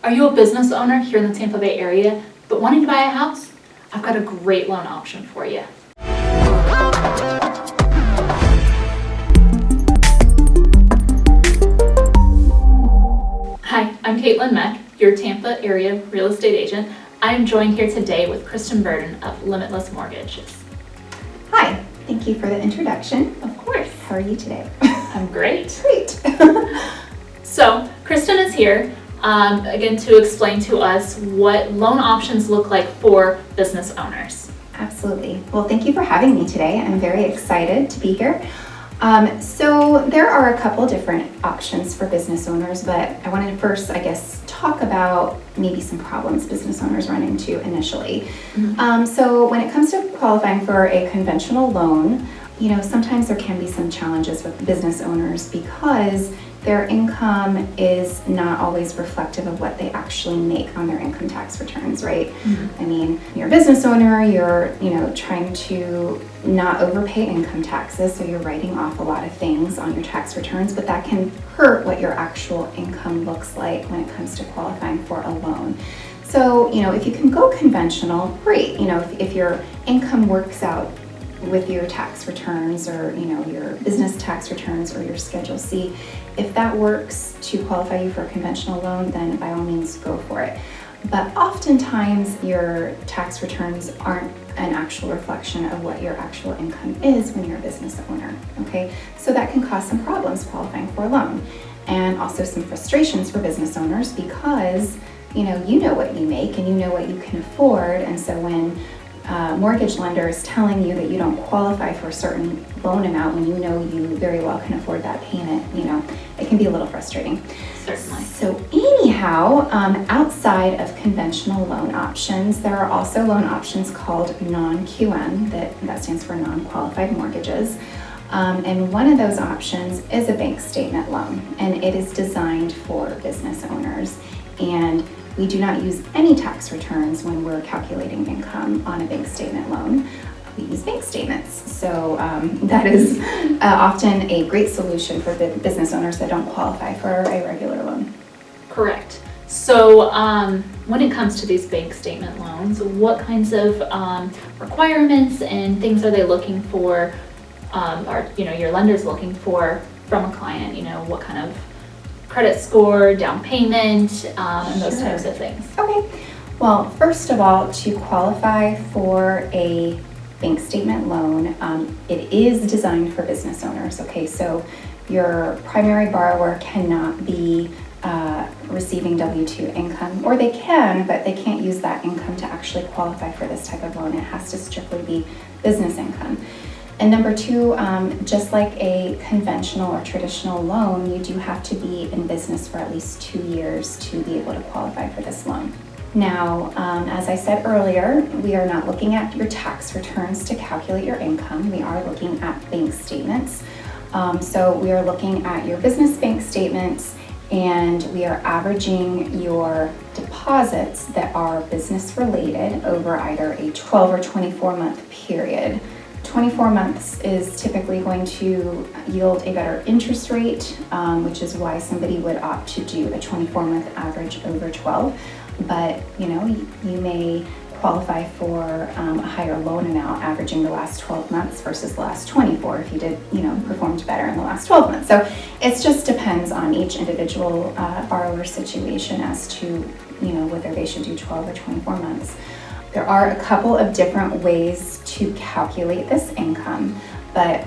Are you a business owner here in the Tampa Bay area but wanting to buy a house? I've got a great loan option for you. Hi, I'm Kaitlyn, your Tampa area real estate agent. I am joined here today with Christen of Limitless Mortgages. Hi, thank you for the introduction. Of course. How are you today? I'm great. Great. So, Christen is here again to explain to us what loan options look like for business owners. Absolutely. Well, thank you for having me today. I'm very excited to be here. So there are a couple different options for business owners, but I wanted to first, talk about maybe some problems business owners run into initially. So when it comes to qualifying for a conventional loan, sometimes there can be some challenges with business owners because their income is not always reflective of what they actually make on their income tax returns, right? I mean, you're a business owner, you're, trying to not overpay income taxes, so you're writing off a lot of things on your tax returns, but that can hurt what your actual income looks like when it comes to qualifying for a loan. So, if you can go conventional, great. If your income works out with your tax returns or, your business tax returns or your Schedule C, if that works to qualify you for a conventional loan, then by all means go for it. But oftentimes your tax returns aren't an actual reflection of what your actual income is when you're a business owner, okay? So that can cause some problems qualifying for a loan and also some frustrations for business owners because, you know what you make and you know what you can afford, and so when mortgage lender is telling you that you don't qualify for a certain loan amount when you know you very well can afford that payment, it can be a little frustrating. Certainly. So anyhow, outside of conventional loan options, there are also loan options called non-QM, that stands for non-qualified mortgages. And one of those options is a bank statement loan, and it is designed for business owners. And we do not use any tax returns when we're calculating income on a bank statement loan. We use bank statements. So that is often a great solution for business owners that don't qualify for a regular loan. Correct. So when it comes to these bank statement loans, what kinds of requirements and things are they looking for, or your lender's looking for from a client? What kind of credit score, down payment, and those types of things. Okay. Well, first of all, to qualify for a bank statement loan, it is designed for business owners. Okay, so your primary borrower cannot be receiving W-2 income, or they can, but they can't use that income to actually qualify for this type of loan. It has to strictly be business income. And number two, just like a conventional or traditional loan, you do have to be in business for at least 2 years to be able to qualify for this loan. Now, as I said earlier, we are not looking at your tax returns to calculate your income. We are looking at bank statements. So we are looking at your business bank statements, and we are averaging your deposits that are business related over either a 12 or 24 month period. 24 months is typically going to yield a better interest rate, which is why somebody would opt to do a 24-month average over 12. But, you may qualify for a higher loan amount averaging the last 12 months versus the last 24 if you did, performed better in the last 12 months. So it just depends on each individual borrower situation as to, whether they should do 12 or 24 months. There are a couple of different ways to calculate this income, but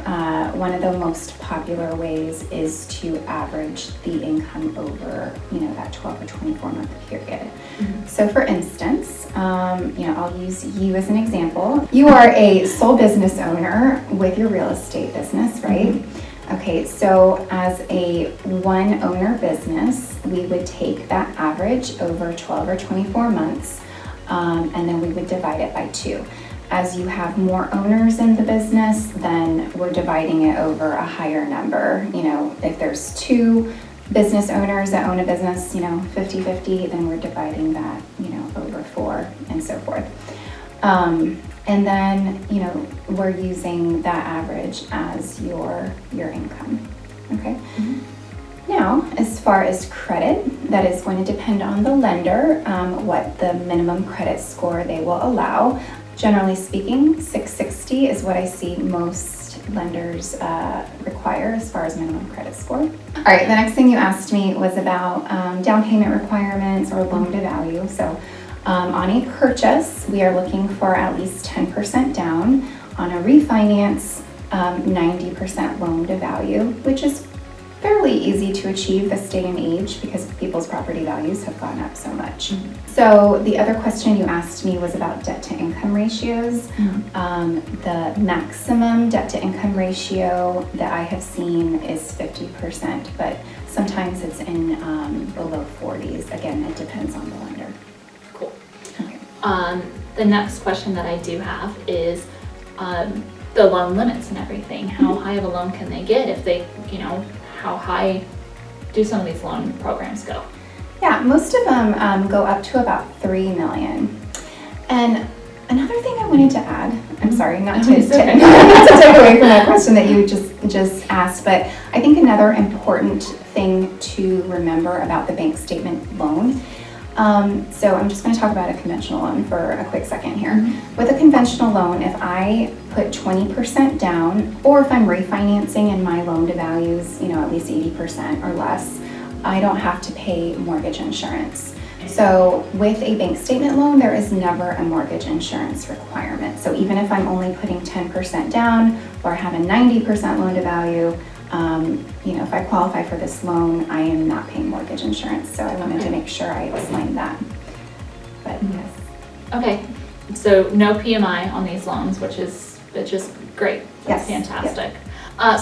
one of the most popular ways is to average the income over, that 12 or 24 month period. So for instance, I'll use you as an example. You are a sole business owner with your real estate business, right? Okay, so as a one owner business, we would take that average over 12 or 24 months. And then we would divide it by 2. As you have more owners in the business, then we're dividing it over a higher number. If there's 2 business owners that own a business, 50-50, then we're dividing that, over 4 and so forth. And then, we're using that average as your income. Okay. now, as far as credit, that is going to depend on the lender, what the minimum credit score they will allow. Generally speaking, 660 is what I see most lenders require as far as minimum credit score. All right, the next thing you asked me was about down payment requirements or loan to value. So on a purchase, we are looking for at least 10% down. On a refinance, 90% loan to value, which is fairly easy to achieve this day and age because people's property values have gone up so much. So the other question you asked me was about debt to income ratios. The maximum debt to income ratio that I have seen is 50%, but sometimes it's in the low 40s. Again, it depends on the lender. Cool. Okay. The next question that I do have is the loan limits and everything. How high of a loan can they get if they, how high do some of these loan programs go? Yeah, most of them go up to about $3 million. And another thing I wanted to add, I'm sorry, not to take away from that question that you just asked, but I think another important thing to remember about the bank statement loan. So I'm just going to talk about a conventional loan for a quick second here. With a conventional loan, if I put 20% down, or if I'm refinancing and my loan to values, at least 80% or less, I don't have to pay mortgage insurance. So with a bank statement loan, there is never a mortgage insurance requirement. So even if I'm only putting 10% down or have a 90% loan to value, if I qualify for this loan, I am not paying mortgage insurance. So I wanted to make sure I explained that. But yes. Okay, so no PMI on these loans, which is great. That's fantastic.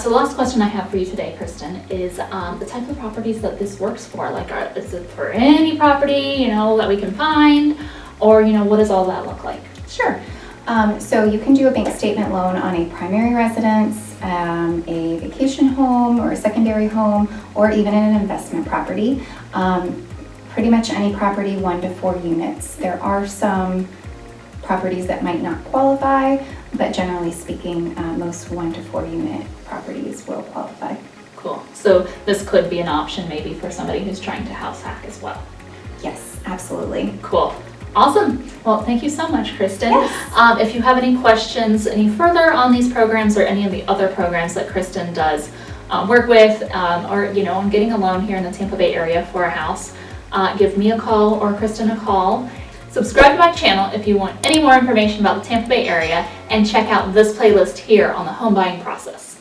So the last question I have for you today, Christen, is the type of properties that this works for. Like, is it for any property, that we can find, or, what does all that look like? Sure. So you can do a bank statement loan on a primary residence, a vacation home or a secondary home, or even an investment property. Pretty much any property 1 to 4 units. There are some properties that might not qualify, but generally speaking, most 1 to 4 unit properties will qualify. Cool. So this could be an option maybe for somebody who's trying to house hack as well. Yes, absolutely. Cool. Awesome. Well, thank you so much, Christen. Yes. If you have any questions any further on these programs or any of the other programs that Christen does work with, or on getting a loan here in the Tampa Bay area for a house, give me a call or Christen a call. Subscribe to my channel if you want any more information about the Tampa Bay area, and check out this playlist here on the home buying process.